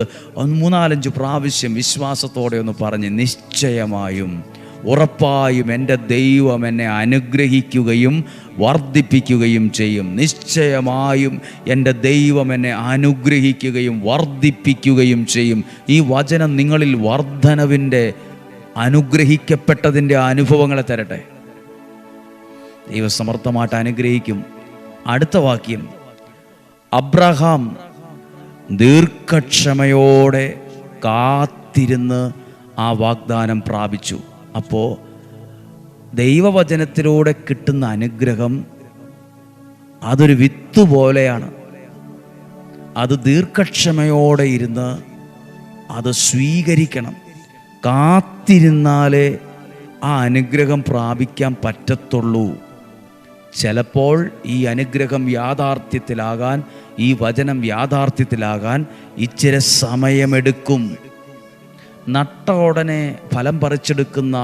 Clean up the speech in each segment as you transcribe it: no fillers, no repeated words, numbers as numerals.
3-4 പ്രാവശ്യം വിശ്വാസത്തോടെ ഒന്ന് പറഞ്ഞ്, നിശ്ചയമായും ഉറപ്പായും എൻ്റെ ദൈവം എന്നെ അനുഗ്രഹിക്കുകയും വർദ്ധിപ്പിക്കുകയും ചെയ്യും. നിശ്ചയമായും എൻ്റെ ദൈവം എന്നെ അനുഗ്രഹിക്കുകയും വർദ്ധിപ്പിക്കുകയും ചെയ്യും. ഈ വചനം നിങ്ങളിൽ വർധനവിൻ്റെ, അനുഗ്രഹിക്കപ്പെട്ടതിൻ്റെ അനുഭവങ്ങളെ തരട്ടെ. ദൈവസമർത്ഥമായിട്ട് അനുഗ്രഹിക്കും. അടുത്ത വാക്യം, അബ്രഹാം ദീർഘക്ഷമയോടെ കാത്തിരുന്ന് ആ വാഗ്ദാനം പ്രാപിച്ചു. അപ്പോൾ ദൈവവചനത്തിലൂടെ കിട്ടുന്ന അനുഗ്രഹം അതൊരു വിത്ത് പോലെയാണ്. അത് ദീർഘക്ഷമയോടെ ഇരുന്ന് അത് സ്വീകരിക്കണം. കാത്തിരുന്നാലേ ആ അനുഗ്രഹം പ്രാപിക്കാൻ പറ്റത്തുള്ളൂ. ചിലപ്പോൾ ഈ അനുഗ്രഹം യാഥാർത്ഥ്യത്തിലാകാൻ, ഈ വചനം യാഥാർത്ഥ്യത്തിലാകാൻ ഇച്ചിരി സമയമെടുക്കും. നട്ട ഉടനെ ഫലം പറിച്ചെടുക്കുന്ന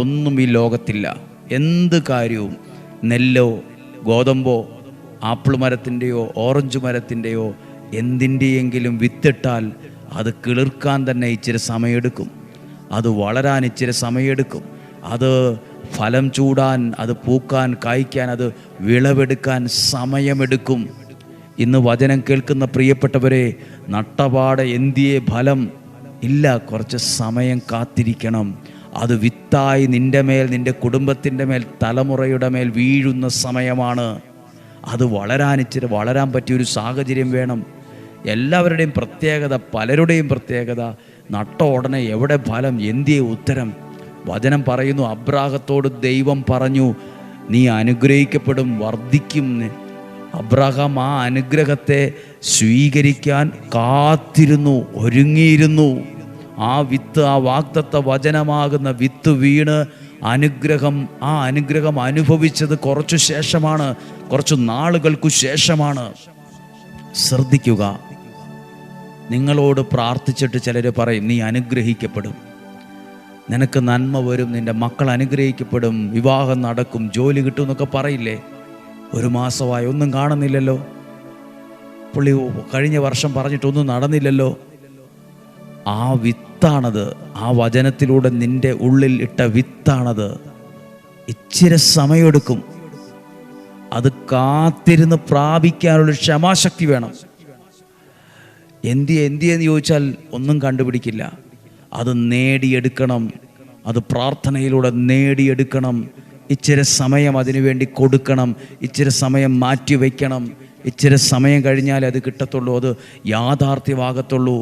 ഒന്നും ഈ ലോകത്തില്ല. എന്ത് കാര്യവും, നെല്ലോ ഗോതമ്പോ ആപ്പിൾ മരത്തിൻ്റെയോ ഓറഞ്ച് മരത്തിൻ്റെയോ എന്തിൻ്റെയെങ്കിലും വിത്തിട്ടാൽ അത് കിളിർക്കാൻ തന്നെ ഇച്ചിരി സമയമെടുക്കും. അത് വളരാൻ ഇച്ചിരി സമയമെടുക്കും. അത് ഫലം ചൂടാൻ, അത് പൂക്കാൻ, കായ്ക്കാൻ, അത് വിളവെടുക്കാൻ സമയമെടുക്കും. ഇന്ന് വചനം കേൾക്കുന്ന പ്രിയപ്പെട്ടവരെ, നട്ടപാടെ എന്തിയെ ഫലം ഇല്ല, കുറച്ച് സമയം കാത്തിരിക്കണം. അത് വിത്തായി നിൻ്റെ മേൽ, നിൻ്റെ കുടുംബത്തിൻ്റെ മേൽ, തലമുറയുടെ മേൽ വീഴുന്ന സമയമാണ്. അത് വളരാൻ പറ്റിയൊരു സാഹചര്യം വേണം. എല്ലാവരുടെയും പ്രത്യേകത, പലരുടെയും പ്രത്യേകത, നട്ട ഉടനെ എവിടെ ഫലം, എന്തിയെ ഉത്തരം. വചനം പറയുന്നു, അബ്രാഹത്തോട് ദൈവം പറഞ്ഞു, നീ അനുഗ്രഹിക്കപ്പെടും, വർദ്ധിക്കും. അബ്രഹാം ആ അനുഗ്രഹത്തെ സ്വീകരിക്കാൻ കാത്തിരുന്നു, ഒരുങ്ങിയിരുന്നു. ആ വിത്ത്, ആ വാഗ്ദത്ത വചനമാകുന്ന വിത്ത് വീണ് ആ അനുഗ്രഹം അനുഭവിച്ചത് കുറച്ചു ശേഷമാണ്, കുറച്ചു നാളുകൾക്കു ശേഷമാണ്. ശ്രദ്ധിക്കുക. നിങ്ങളോട് പ്രാർത്ഥിച്ചിട്ട് ചിലർ പറയും, നീ അനുഗ്രഹിക്കപ്പെടും, നിനക്ക് നന്മ വരും, നിൻ്റെ മക്കൾ അനുഗ്രഹിക്കപ്പെടും, വിവാഹം നടക്കും, ജോലി കിട്ടും എന്നൊക്കെ പറയില്ലേ? 1 മാസമായി ഒന്നും കാണുന്നില്ലല്ലോ, പുള്ളി കഴിഞ്ഞ വർഷം പറഞ്ഞിട്ടൊന്നും നടന്നില്ലല്ലോ. ആ വിത്താണത്, ആ വചനത്തിലൂടെ നിൻ്റെ ഉള്ളിൽ ഇട്ട വിത്താണത്. ഇച്ചിരി സമയമെടുക്കും. അത് കാത്തിരുന്ന് പ്രാപിക്കാനുള്ള ക്ഷമാശക്തി വേണം. എന്തിയെന്ന് ചോദിച്ചാൽ ഒന്നും കണ്ടുപിടിക്കില്ല. അത് നേടിയെടുക്കണം. അത് പ്രാർത്ഥനയിലൂടെ നേടിയെടുക്കണം. ഇച്ചിരി സമയം അതിനു വേണ്ടി കൊടുക്കണം. ഇച്ചിരി സമയം മാറ്റി വയ്ക്കണം. ഇച്ചിരി സമയം കഴിഞ്ഞാലേ അത് കിട്ടത്തുള്ളൂ, അത് യാഥാർത്ഥ്യമാകത്തുള്ളൂ.